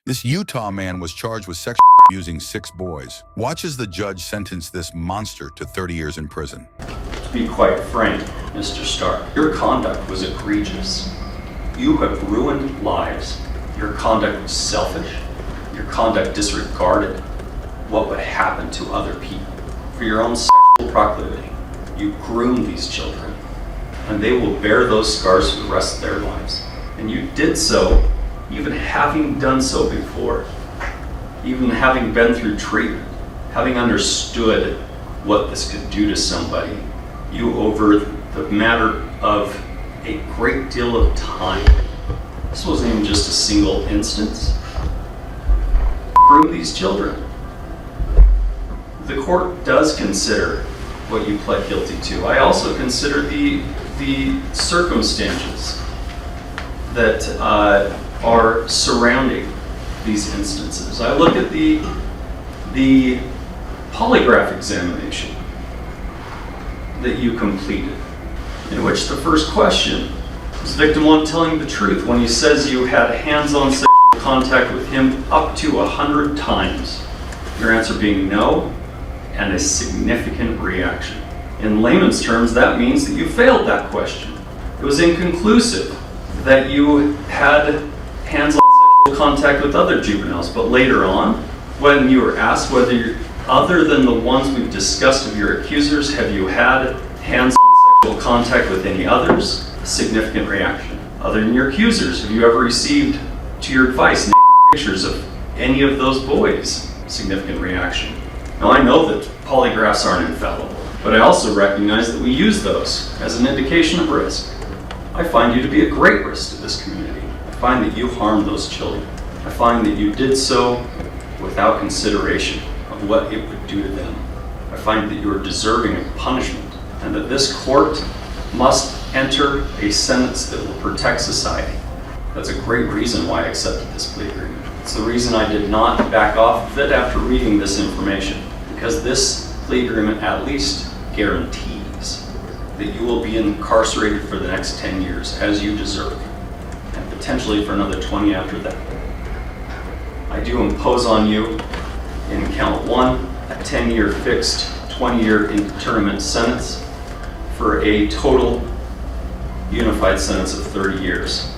This Utah man was charged with sexually abusing 6 boys. Watch as the judge sentenced this monster to 30 years in prison. To be quite frank, Mr. Stark, your conduct was egregious. You have ruined lives. Your conduct was selfish. Your conduct disregarded what would happen to other people. For your own sexual proclivity, you groomed these children, and they will bear those scars for the rest of their lives. And you did so even having done so before, even having been through treatment, having understood what this could do to somebody. You, over the matter of a great deal of time, this wasn't even just a single instance, groomed these children. The court does consider what you pled guilty to. I also consider the circumstances that are surrounding these instances. I look at the polygraph examination that you completed, in which the first question was victim 1 telling the truth when he says you had hands-on sexual contact with him up to 100 times. Your answer being no, and a significant reaction. In layman's terms, that means that you failed that question. It was inconclusive that you had hands-on sexual contact with other juveniles, but later on, when you were asked whether, other than the ones we've discussed of your accusers, have you had hands-on sexual contact with any others? A significant reaction. Other than your accusers, have you ever received, to your advice, naked pictures of any of those boys? Significant reaction. Now, I know that polygraphs aren't infallible, but I also recognize that we use those as an indication of risk. I find you to be a great risk to this community. I find that you harmed those children. I find that you did so without consideration of what it would do to them. I find that you are deserving of punishment, and that this court must enter a sentence that will protect society. That's a great reason why I accepted this plea agreement. It's the reason I did not back off of it after reading this information, because this plea agreement at least guarantees that you will be incarcerated for the next 10 years, as you deserve, and potentially for another 20 after that. I do impose on you, in count 1, a 10-year fixed, 20-year indeterminate sentence for a total unified sentence of 30 years.